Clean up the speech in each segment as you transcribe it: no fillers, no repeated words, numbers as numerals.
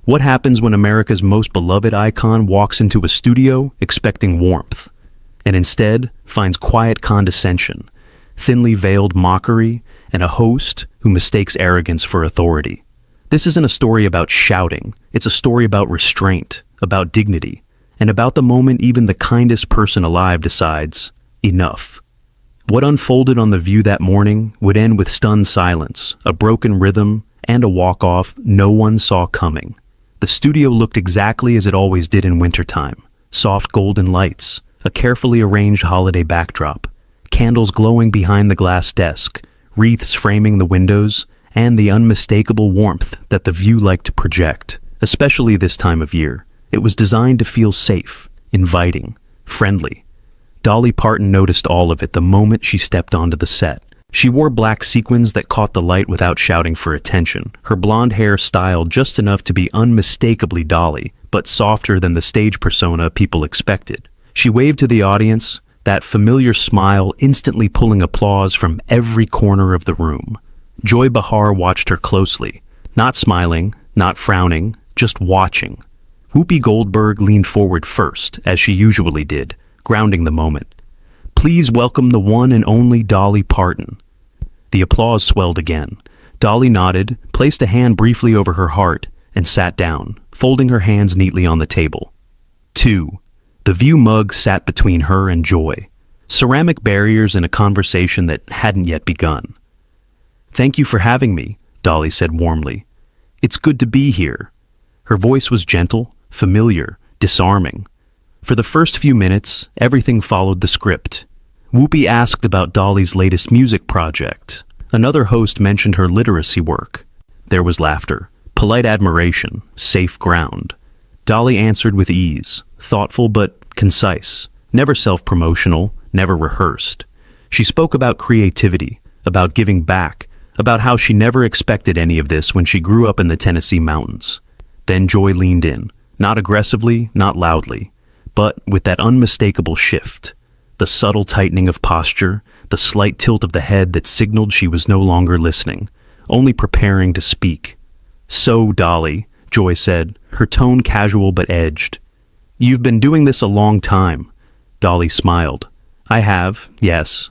What happens when America's most beloved icon walks into a studio expecting warmth, and instead finds quiet condescension, thinly veiled mockery, and a host who mistakes arrogance for authority? This isn't a story about shouting. It's a story about restraint, about dignity, and about the moment even the kindest person alive decides, enough. What unfolded on The View that morning would end with stunned silence, a broken rhythm, and a walk-off no one saw coming. The studio looked exactly as it always did in wintertime. Soft golden lights, a carefully arranged holiday backdrop, candles glowing behind the glass desk, wreaths framing the windows, and the unmistakable warmth that The View liked to project, especially this time of year. It was designed to feel safe, inviting, friendly. Dolly Parton noticed all of it the moment she stepped onto the set. She wore black sequins that caught the light without shouting for attention, her blonde hair styled just enough to be unmistakably Dolly, but softer than the stage persona people expected. She waved to the audience, that familiar smile instantly pulling applause from every corner of the room. Joy Behar watched her closely, not smiling, not frowning, just watching. Whoopi Goldberg leaned forward first, as she usually did, grounding the moment. "Please welcome the one and only Dolly Parton." The applause swelled again. Dolly nodded, placed a hand briefly over her heart, and sat down, folding her hands neatly on the table. 2. The View mug sat between her and Joy, ceramic barriers in a conversation that hadn't yet begun. "Thank you for having me," Dolly said warmly. "It's good to be here." Her voice was gentle, familiar, disarming. For the first few minutes, everything followed the script. Whoopi asked about Dolly's latest music project. Another host mentioned her literacy work. There was laughter, polite admiration, safe ground. Dolly answered with ease, thoughtful but concise, never self-promotional, never rehearsed. She spoke about creativity, about giving back, about how she never expected any of this when she grew up in the Tennessee mountains. Then Joy leaned in, not aggressively, not loudly, but with that unmistakable shift. The subtle tightening of posture, the slight tilt of the head that signaled she was no longer listening, only preparing to speak. "So, Dolly," Joy said, her tone casual but edged. "You've been doing this a long time." Dolly smiled. "I have, yes."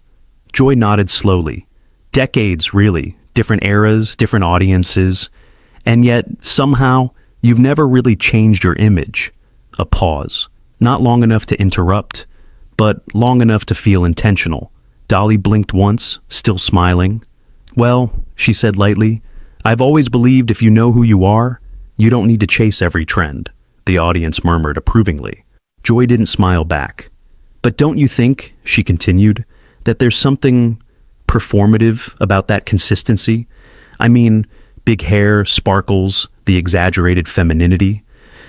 Joy nodded slowly. "Decades, really. Different eras, different audiences. And yet, somehow, you've never really changed your image." A pause. Not long enough to interrupt, but long enough to feel intentional. Dolly blinked once, still smiling. "Well," she said lightly, "I've always believed if you know who you are, you don't need to chase every trend." The audience murmured approvingly. Joy didn't smile back. "But don't you think," she continued, "that there's something performative about that consistency? I mean, big hair, sparkles, the exaggerated femininity.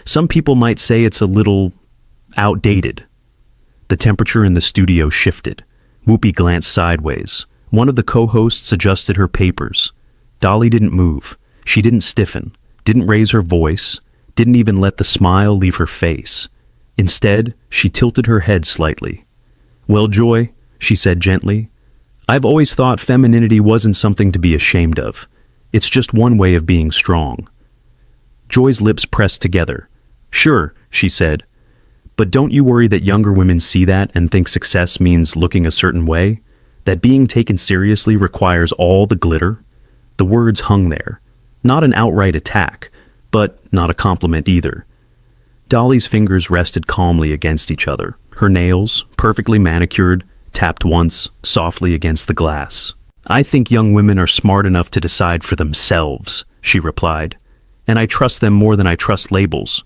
Some people might say it's a little outdated." The temperature in the studio shifted. Whoopi glanced sideways. One of the co-hosts adjusted her papers. Dolly didn't move. She didn't stiffen, didn't raise her voice, didn't even let the smile leave her face. Instead, she tilted her head slightly. "Well, Joy," she said gently, "I've always thought femininity wasn't something to be ashamed of. It's just one way of being strong." Joy's lips pressed together. "Sure," she said. "But don't you worry that younger women see that and think success means looking a certain way? That being taken seriously requires all the glitter?" The words hung there. Not an outright attack, but not a compliment either. Dolly's fingers rested calmly against each other. Her nails, perfectly manicured, tapped once, softly against the glass. "I think young women are smart enough to decide for themselves," she replied. "And I trust them more than I trust labels."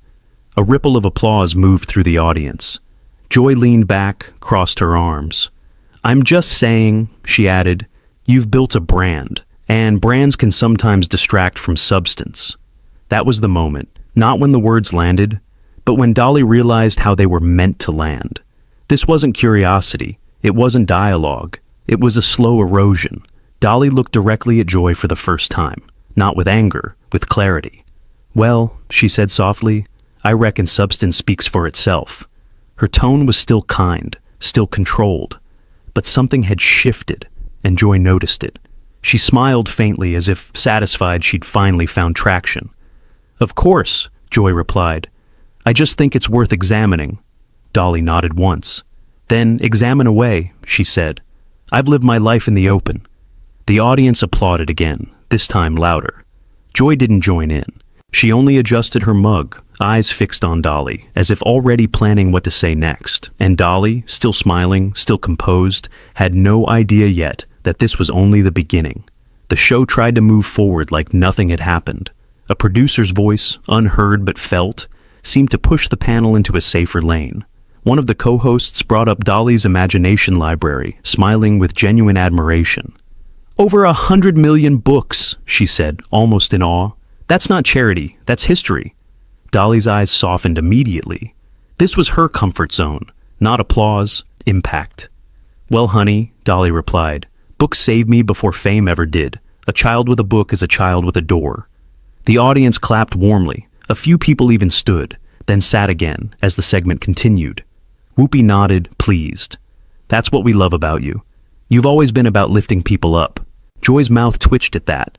A ripple of applause moved through the audience. Joy leaned back, crossed her arms. "I'm just saying," she added, "you've built a brand, and brands can sometimes distract from substance." That was the moment, not when the words landed, but when Dolly realized how they were meant to land. This wasn't curiosity, it wasn't dialogue, it was a slow erosion. Dolly looked directly at Joy for the first time, not with anger, with clarity. "Well," she said softly, "I reckon substance speaks for itself." Her tone was still kind, still controlled, but something had shifted, and Joy noticed it. She smiled faintly as if satisfied she'd finally found traction. "Of course," Joy replied. I just think it's worth examining. Dolly nodded once. Then examine away, she said. I've lived my life in the open. The audience applauded again, this time louder. Joy didn't join in. She only adjusted her mug, eyes fixed on Dolly, as if already planning what to say next. And Dolly, still smiling, still composed, had no idea yet that this was only the beginning. The show tried to move forward like nothing had happened. A producer's voice, unheard but felt, seemed to push the panel into a safer lane. One of the co-hosts brought up Dolly's imagination library, smiling with genuine admiration. Over 100 million books, she said, almost in awe. That's not charity, that's history. Dolly's eyes softened immediately. This was her comfort zone, not applause, impact. Well, honey, Dolly replied, books saved me before fame ever did. A child with a book is a child with a door. The audience clapped warmly. A few people even stood, then sat again as the segment continued. Whoopi nodded, pleased. That's what we love about you. You've always been about lifting people up. Joy's mouth twitched at that.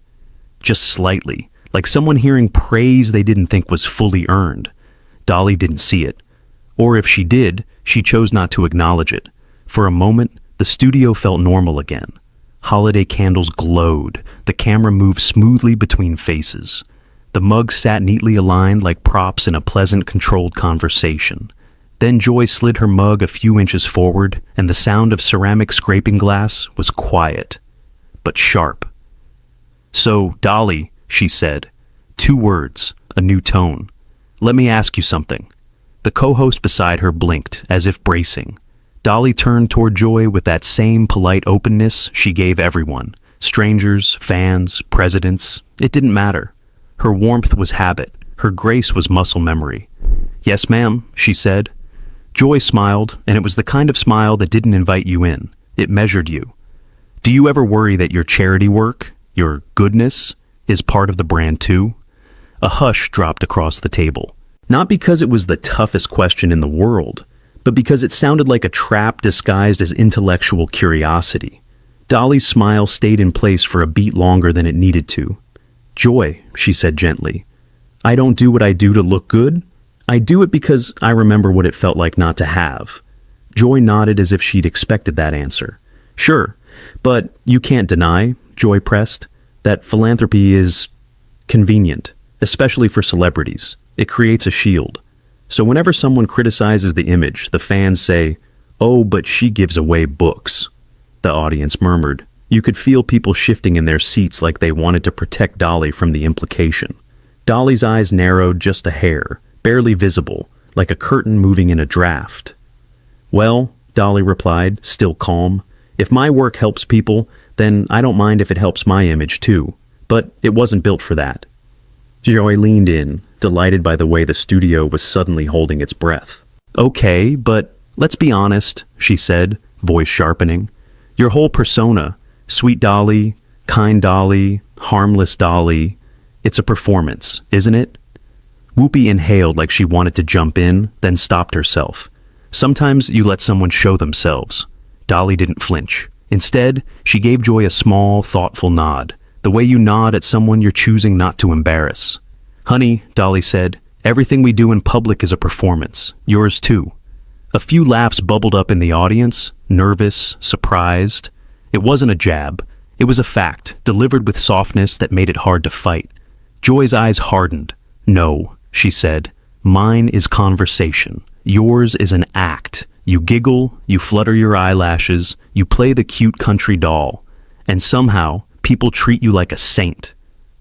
Just slightly, like someone hearing praise they didn't think was fully earned. Dolly didn't see it. Or if she did, she chose not to acknowledge it. For a moment, the studio felt normal again. Holiday candles glowed. The camera moved smoothly between faces. The mugs sat neatly aligned like props in a pleasant, controlled conversation. Then Joy slid her mug a few inches forward, and the sound of ceramic scraping glass was quiet, but sharp. So, Dolly, she said, 2 words, a new tone. Let me ask you something. The co-host beside her blinked, as if bracing. Dolly turned toward Joy with that same polite openness she gave everyone. Strangers, fans, presidents, it didn't matter. Her warmth was habit. Her grace was muscle memory. Yes, ma'am, she said. Joy smiled, and it was the kind of smile that didn't invite you in. It measured you. Do you ever worry that your charity work, your goodness, is part of the brand too? A hush dropped across the table. Not because it was the toughest question in the world, but because it sounded like a trap disguised as intellectual curiosity. Dolly's smile stayed in place for a beat longer than it needed to. Joy, she said gently, I don't do what I do to look good. I do it because I remember what it felt like not to have. Joy nodded as if she'd expected that answer. Sure, but you can't deny, Joy pressed, that philanthropy is convenient, especially for celebrities. It creates a shield. So whenever someone criticizes the image, the fans say, oh, but she gives away books. The audience murmured. You could feel people shifting in their seats like they wanted to protect Dolly from the implication. Dolly's eyes narrowed just a hair, barely visible, like a curtain moving in a draft. Well, Dolly replied, still calm, if my work helps people, then I don't mind if it helps my image too. But it wasn't built for that. Joy leaned in, delighted by the way the studio was suddenly holding its breath. Okay, but let's be honest, she said, voice sharpening. Your whole persona, sweet Dolly, kind Dolly, harmless Dolly, it's a performance, isn't it? Whoopi inhaled like she wanted to jump in, then stopped herself. Sometimes you let someone show themselves. Dolly didn't flinch. Instead, she gave Joy a small, thoughtful nod, the way you nod at someone you're choosing not to embarrass. Honey, Dolly said, everything we do in public is a performance. Yours too. A few laughs bubbled up in the audience, nervous, surprised. It wasn't a jab. It was a fact, delivered with softness that made it hard to fight. Joy's eyes hardened. No, she said. Mine is conversation. Yours is an act. You giggle, you flutter your eyelashes, you play the cute country doll. And somehow, people treat you like a saint.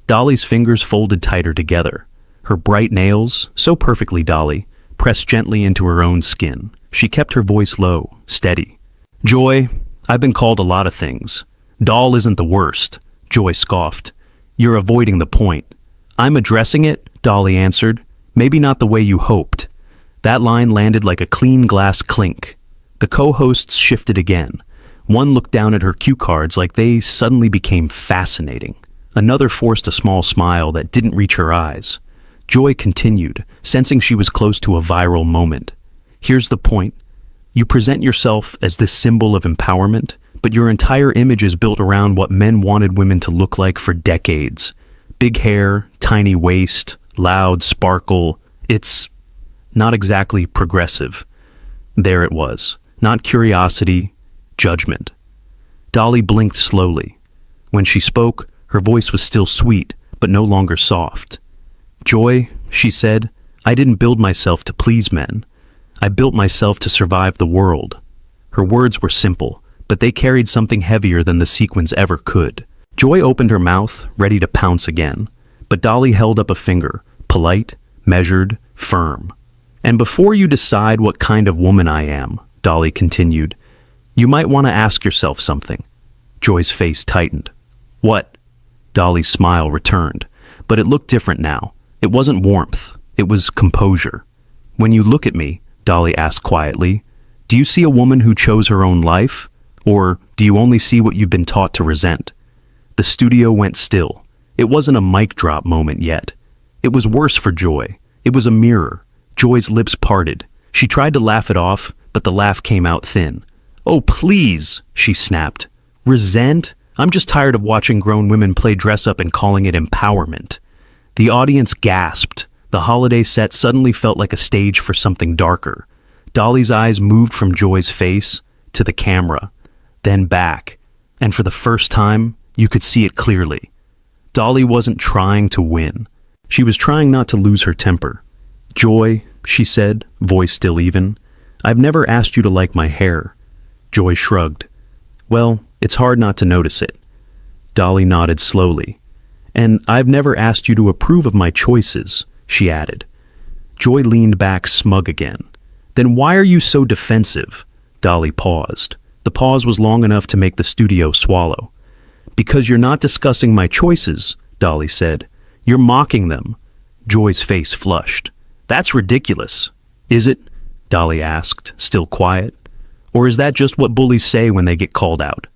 Dolly's fingers folded tighter together. Her bright nails, so perfectly Dolly, pressed gently into her own skin. She kept her voice low, steady. Joy, I've been called a lot of things. Doll isn't the worst, Joy scoffed. You're avoiding the point. I'm addressing it, Dolly answered. Maybe not the way you hoped. That line landed like a clean glass clink. The co-hosts shifted again. One looked down at her cue cards like they suddenly became fascinating. Another forced a small smile that didn't reach her eyes. Joy continued, sensing she was close to a viral moment. Here's the point. You present yourself as this symbol of empowerment, but your entire image is built around what men wanted women to look like for decades. Big hair, tiny waist, loud sparkle, It's not exactly progressive. There it was. Not curiosity, judgment. Dolly blinked slowly. When she spoke, her voice was still sweet, but no longer soft. "Joy," she said, "I didn't build myself to please men. I built myself to survive the world." Her words were simple, but they carried something heavier than the sequins ever could. Joy opened her mouth, ready to pounce again, but Dolly held up a finger, polite, measured, firm. "And before you decide what kind of woman I am," Dolly continued, "you might want to ask yourself something." Joy's face tightened. "What?" Dolly's smile returned, but it looked different now. It wasn't warmth, it was composure. "When you look at me," Dolly asked quietly, "do you see a woman who chose her own life? Or do you only see what you've been taught to resent?" The studio went still. It wasn't a mic drop moment yet. It was worse for Joy. It was a mirror. Joy's lips parted. She tried to laugh it off, but the laugh came out thin. "Oh, please," she snapped. "Resent? I'm just tired of watching grown women play dress-up and calling it empowerment." The audience gasped. The holiday set suddenly felt like a stage for something darker. Dolly's eyes moved from Joy's face to the camera, then back, and for the first time, you could see it clearly. Dolly wasn't trying to win. She was trying not to lose her temper. "Joy," she said, voice still even, "I've never asked you to like my hair." Joy shrugged. "Well, it's hard not to notice it." Dolly nodded slowly. "And I've never asked you to approve of my choices," she added. Joy leaned back smug again. "Then why are you so defensive?" Dolly paused. The pause was long enough to make the studio swallow. "Because you're not discussing my choices," Dolly said. "You're mocking them." Joy's face flushed. "That's ridiculous." "Is it?" Dolly asked, still quiet. "Or is that just what bullies say when they get called out?"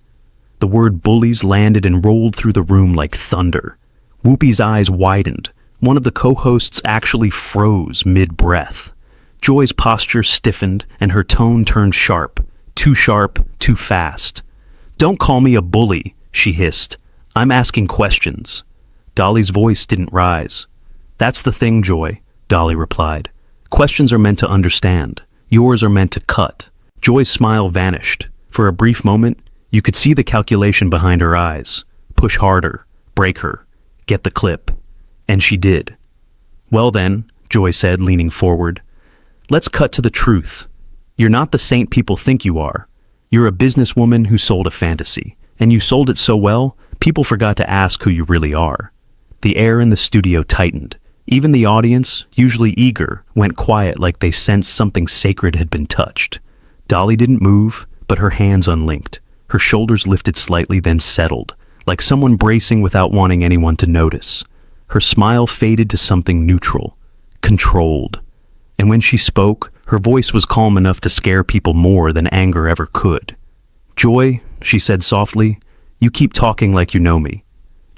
The word bullies landed and rolled through the room like thunder. Whoopi's eyes widened. One of the co-hosts actually froze mid-breath. Joy's posture stiffened and her tone turned sharp. Too sharp, too fast. "Don't call me a bully," she hissed. "I'm asking questions." Dolly's voice didn't rise. "That's the thing, Joy," Dolly replied. "Questions are meant to understand. Yours are meant to cut." Joy's smile vanished. For a brief moment, you could see the calculation behind her eyes. Push harder. Break her. Get the clip. And she did. "Well then," Joy said, leaning forward, "let's cut to the truth. You're not the saint people think you are. You're a businesswoman who sold a fantasy. And you sold it so well, people forgot to ask who you really are." The air in the studio tightened. Even the audience, usually eager, went quiet like they sensed something sacred had been touched. Dolly didn't move, but her hands unlinked. Her shoulders lifted slightly, then settled, like someone bracing without wanting anyone to notice. Her smile faded to something neutral, controlled. And when she spoke, her voice was calm enough to scare people more than anger ever could. "Joy," she said softly, "you keep talking like you know me."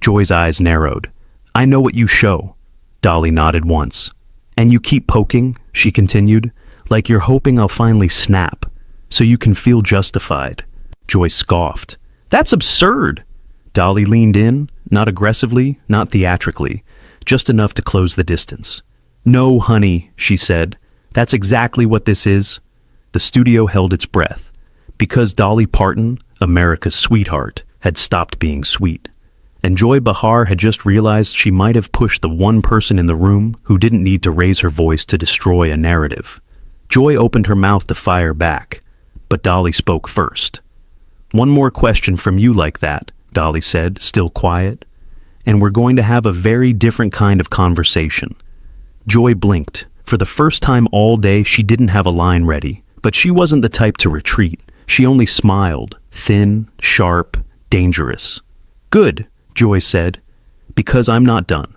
Joy's eyes narrowed. "I know what you show." Dolly nodded once. "And you keep poking," she continued, "like you're hoping I'll finally snap, so you can feel justified." Joy scoffed. "That's absurd." Dolly leaned in, not aggressively, not theatrically, just enough to close the distance. "No, honey," she said. "That's exactly what this is." The studio held its breath, because Dolly Parton, America's sweetheart, had stopped being sweet. And Joy Behar had just realized she might have pushed the one person in the room who didn't need to raise her voice to destroy a narrative. Joy opened her mouth to fire back, but Dolly spoke first. "One more question from you like that," Dolly said, still quiet, "and we're going to have a very different kind of conversation." Joy blinked. For the first time all day, she didn't have a line ready, but she wasn't the type to retreat. She only smiled, thin, sharp, dangerous. "Good," Joy said, "because I'm not done."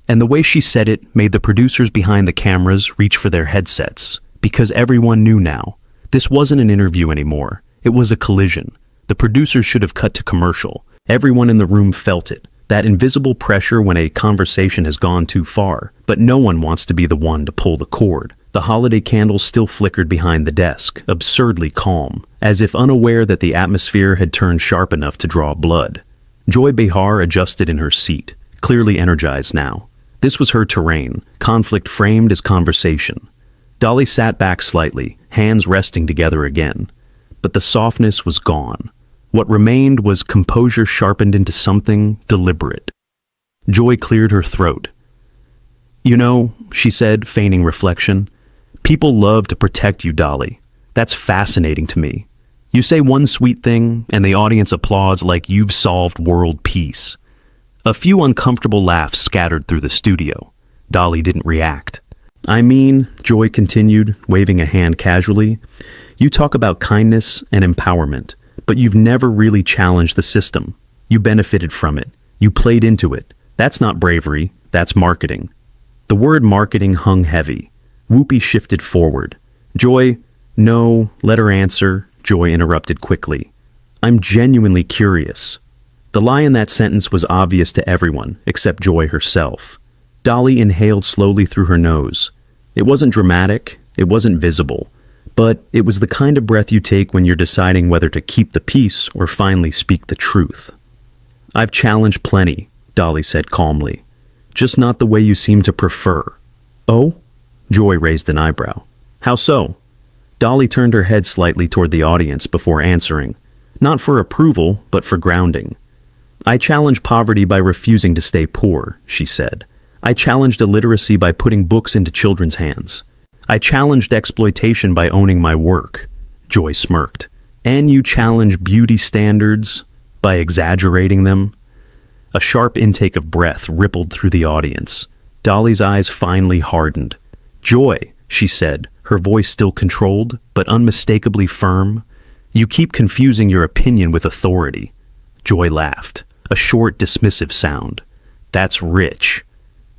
And the way she said it made the producers behind the cameras reach for their headsets, because everyone knew now. This wasn't an interview anymore. It was a collision. The producers should have cut to commercial. Everyone in the room felt it, that invisible pressure when a conversation has gone too far, but no one wants to be the one to pull the cord. The holiday candles still flickered behind the desk, absurdly calm, as if unaware that the atmosphere had turned sharp enough to draw blood. Joy Behar adjusted in her seat, clearly energized now. This was her terrain, conflict framed as conversation. Dolly sat back slightly, hands resting together again. But the softness was gone. What remained was composure sharpened into something deliberate. Joy cleared her throat. "You know," she said, feigning reflection, "people love to protect you, Dolly. That's fascinating to me. You say one sweet thing, and the audience applauds like you've solved world peace." A few uncomfortable laughs scattered through the studio. Dolly didn't react. "I mean," Joy continued, waving a hand casually, "you talk about kindness and empowerment, but you've never really challenged the system. You benefited from it. You played into it. That's not bravery, that's marketing." The word marketing hung heavy. Whoopi shifted forward. "Joy, no, let her answer," Joy interrupted quickly. "I'm genuinely curious." The lie in that sentence was obvious to everyone, except Joy herself. Dolly inhaled slowly through her nose. It wasn't dramatic, it wasn't visible, but it was the kind of breath you take when you're deciding whether to keep the peace or finally speak the truth. "I've challenged plenty," Dolly said calmly. "Just not the way you seem to prefer." "Oh?" Joy raised an eyebrow. "How so?" Dolly turned her head slightly toward the audience before answering, not for approval, but for grounding. "I challenge poverty by refusing to stay poor," she said. "I challenged illiteracy by putting books into children's hands. I challenged exploitation by owning my work." Joy smirked. "And you challenge beauty standards by exaggerating them?" A sharp intake of breath rippled through the audience. Dolly's eyes finally hardened. "Joy," she said, her voice still controlled, but unmistakably firm, "you keep confusing your opinion with authority." Joy laughed, a short, dismissive sound. "That's rich."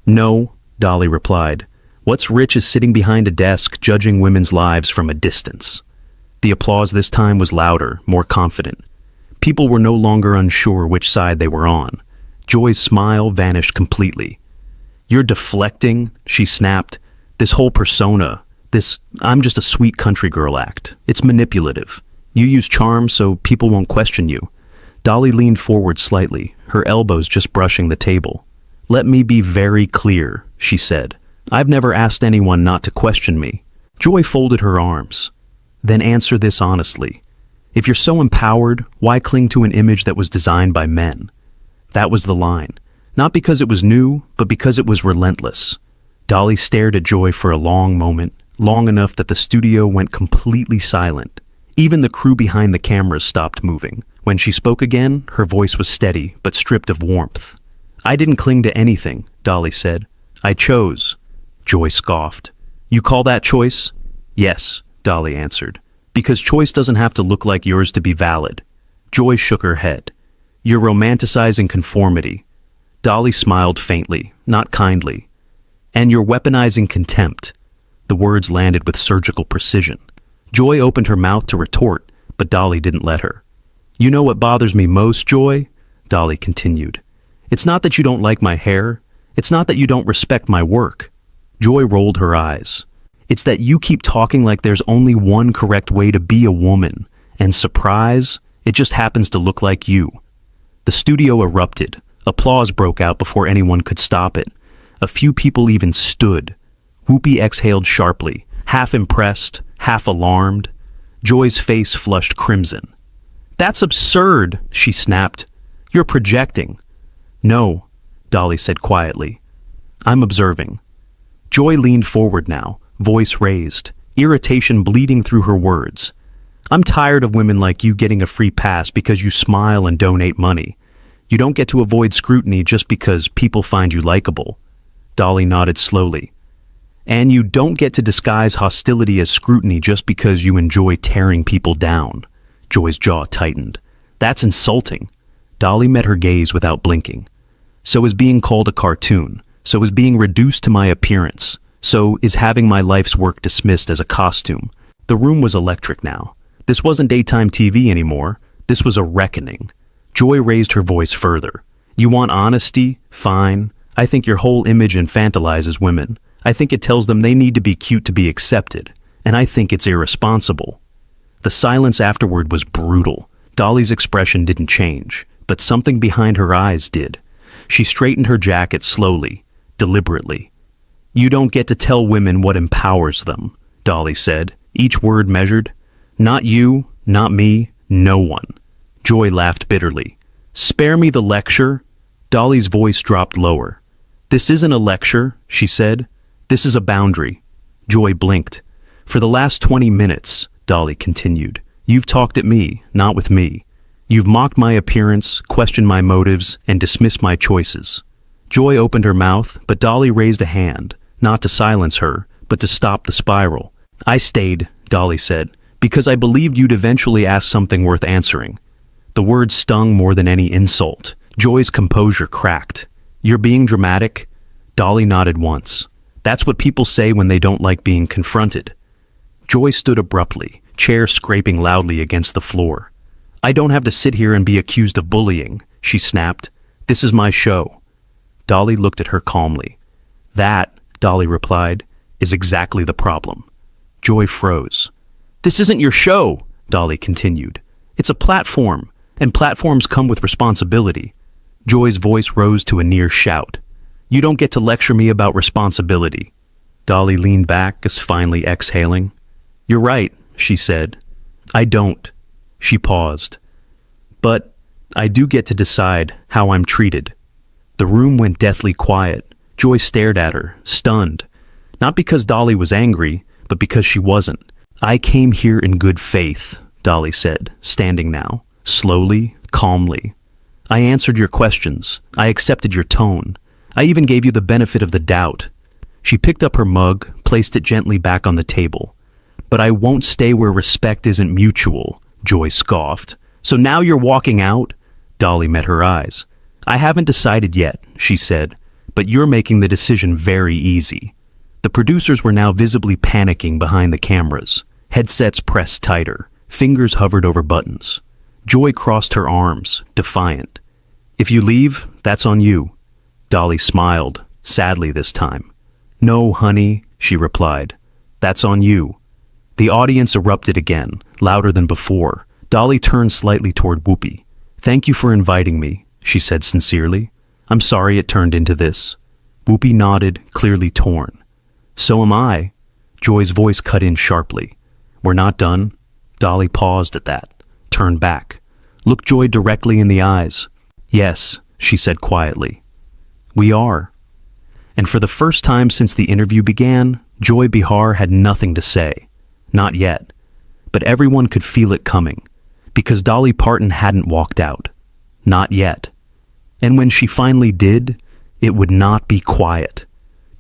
"No," Dolly replied. "What's rich is sitting behind a desk judging women's lives from a distance." The applause this time was louder, more confident. People were no longer unsure which side they were on. Joy's smile vanished completely. "You're deflecting," she snapped. "This whole persona, this 'I'm just a sweet country girl' act, it's manipulative. You use charm so people won't question you." Dolly leaned forward slightly, her elbows just brushing the table. "Let me be very clear," she said. "I've never asked anyone not to question me." Joy folded her arms. "Then answer this honestly. If you're so empowered, why cling to an image that was designed by men?" That was the line. Not because it was new, but because it was relentless. Dolly stared at Joy for a long moment, long enough that the studio went completely silent. Even the crew behind the cameras stopped moving. When she spoke again, her voice was steady, but stripped of warmth. "I didn't cling to anything," Dolly said. "I chose." Joy scoffed. "You call that choice?" "Yes," Dolly answered. "Because choice doesn't have to look like yours to be valid." Joy shook her head. "You're romanticizing conformity." Dolly smiled faintly, not kindly. "And you're weaponizing contempt." The words landed with surgical precision. Joy opened her mouth to retort, but Dolly didn't let her. "You know what bothers me most, Joy?" Dolly continued. "It's not that you don't like my hair. It's not that you don't respect my work." Joy rolled her eyes. "It's that you keep talking like there's only one correct way to be a woman, and surprise, it just happens to look like you." The studio erupted. Applause broke out before anyone could stop it. A few people even stood. Whoopi exhaled sharply, half impressed, half alarmed. Joy's face flushed crimson. "That's absurd," she snapped. "You're projecting." "No," Dolly said quietly. "I'm observing." Joy leaned forward now, voice raised, irritation bleeding through her words. "I'm tired of women like you getting a free pass because you smile and donate money. You don't get to avoid scrutiny just because people find you likable." Dolly nodded slowly. "And you don't get to disguise hostility as scrutiny just because you enjoy tearing people down." Joy's jaw tightened. "That's insulting." Dolly met her gaze without blinking. "So is being called a cartoon. So is being reduced to my appearance. So is having my life's work dismissed as a costume." The room was electric now. This wasn't daytime TV anymore. This was a reckoning. Joy raised her voice further. "You want honesty? Fine. I think your whole image infantilizes women. I think it tells them they need to be cute to be accepted. And I think it's irresponsible." The silence afterward was brutal. Dolly's expression didn't change, but something behind her eyes did. She straightened her jacket slowly. deliberately. "You don't get to tell women what empowers them," Dolly said, each word measured. "Not you, not me, no one." Joy laughed bitterly. "Spare me the lecture." Dolly's voice dropped lower. "This isn't a lecture," she said. "This is a boundary." Joy blinked. "For the last 20 minutes, Dolly continued, "you've talked at me, not with me. You've mocked my appearance, questioned my motives, and dismissed my choices." Joy opened her mouth, but Dolly raised a hand, not to silence her, but to stop the spiral. "I stayed," Dolly said, "because I believed you'd eventually ask something worth answering." The words stung more than any insult. Joy's composure cracked. "You're being dramatic?" Dolly nodded once. "That's what people say when they don't like being confronted." Joy stood abruptly, chair scraping loudly against the floor. "I don't have to sit here and be accused of bullying," she snapped. "This is my show." Dolly looked at her calmly. "That," Dolly replied, "is exactly the problem." Joy froze. "This isn't your show," Dolly continued. "It's a platform, and platforms come with responsibility." Joy's voice rose to a near shout. "You don't get to lecture me about responsibility." Dolly leaned back as finally exhaling. "You're right," she said. "I don't." She paused. "But I do get to decide how I'm treated." The room went deathly quiet. Joy stared at her, stunned. Not because Dolly was angry, but because she wasn't. "I came here in good faith," Dolly said, standing now, slowly, calmly. "I answered your questions. I accepted your tone. I even gave you the benefit of the doubt." She picked up her mug, placed it gently back on the table. "But I won't stay where respect isn't mutual," Joy scoffed. "So now you're walking out?" Dolly met her eyes. "I haven't decided yet," she said, "but you're making the decision very easy." The producers were now visibly panicking behind the cameras. Headsets pressed tighter. Fingers hovered over buttons. Joy crossed her arms, defiant. "If you leave, that's on you." Dolly smiled, sadly this time. "No, honey," she replied. "That's on you." The audience erupted again, louder than before. Dolly turned slightly toward Whoopi. "Thank you for inviting me," she said sincerely. "I'm sorry it turned into this." Whoopi nodded, clearly torn. "So am I." Joy's voice cut in sharply. "We're not done." Dolly paused at that, turned back, looked Joy directly in the eyes. "Yes," she said quietly. "We are." And for the first time since the interview began, Joy Behar had nothing to say. Not yet. But everyone could feel it coming, because Dolly Parton hadn't walked out. Not yet. And when she finally did, it would not be quiet.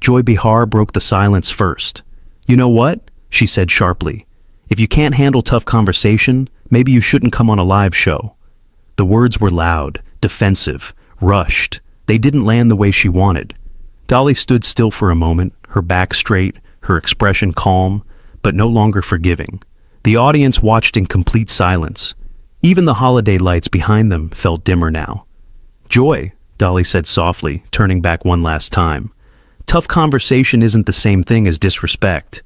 Joy Behar broke the silence first. "You know what?" she said sharply. "If you can't handle tough conversation, maybe you shouldn't come on a live show." The words were loud, defensive, rushed. They didn't land the way she wanted. Dolly stood still for a moment, her back straight, her expression calm, but no longer forgiving. The audience watched in complete silence. Even the holiday lights behind them felt dimmer now. "Joy," Dolly said softly, turning back one last time. "Tough conversation isn't the same thing as disrespect."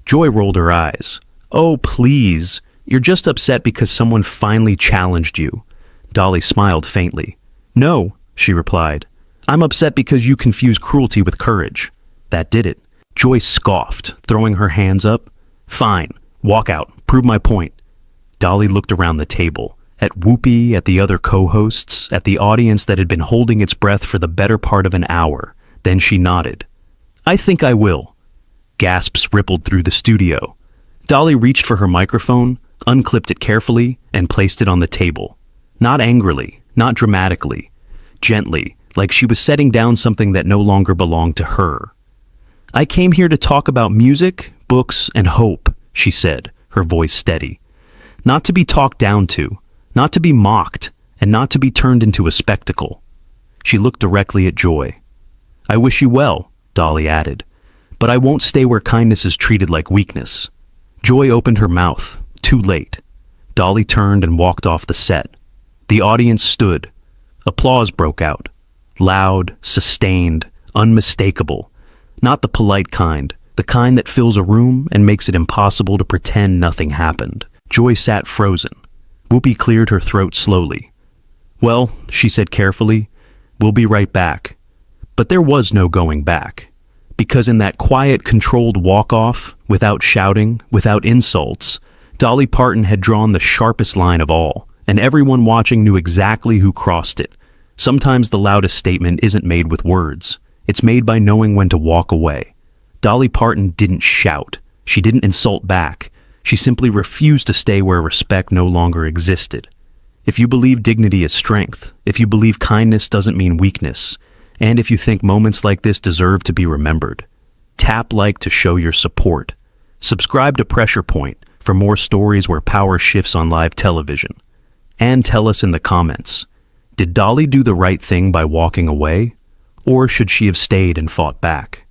Joy rolled her eyes. "Oh, please. You're just upset because someone finally challenged you." Dolly smiled faintly. "No," she replied. "I'm upset because you confuse cruelty with courage." That did it. Joy scoffed, throwing her hands up. "Fine. Walk out. Prove my point." Dolly looked around the table, at Whoopi, at the other co-hosts, at the audience that had been holding its breath for the better part of an hour. Then she nodded. "I think I will." Gasps rippled through the studio. Dolly reached for her microphone, unclipped it carefully, and placed it on the table. Not angrily, not dramatically. Gently, like she was setting down something that no longer belonged to her. "I came here to talk about music, books, and hope," she said, her voice steady. "Not to be talked down to, not to be mocked, and not to be turned into a spectacle." She looked directly at Joy. "I wish you well," Dolly added, "but I won't stay where kindness is treated like weakness." Joy opened her mouth, too late. Dolly turned and walked off the set. The audience stood. Applause broke out. Loud, sustained, unmistakable. Not the polite kind, the kind that fills a room and makes it impossible to pretend nothing happened. Joy sat frozen. Whoopi cleared her throat slowly. "Well," she said carefully, "we'll be right back." But there was no going back. Because in that quiet, controlled walk-off, without shouting, without insults, Dolly Parton had drawn the sharpest line of all, and everyone watching knew exactly who crossed it. Sometimes the loudest statement isn't made with words. It's made by knowing when to walk away. Dolly Parton didn't shout. She didn't insult back. She simply refused to stay where respect no longer existed. If you believe dignity is strength, if you believe kindness doesn't mean weakness, and if you think moments like this deserve to be remembered, tap like to show your support. Subscribe to Pressure Point for more stories where power shifts on live television. And tell us in the comments, did Dolly do the right thing by walking away, or should she have stayed and fought back?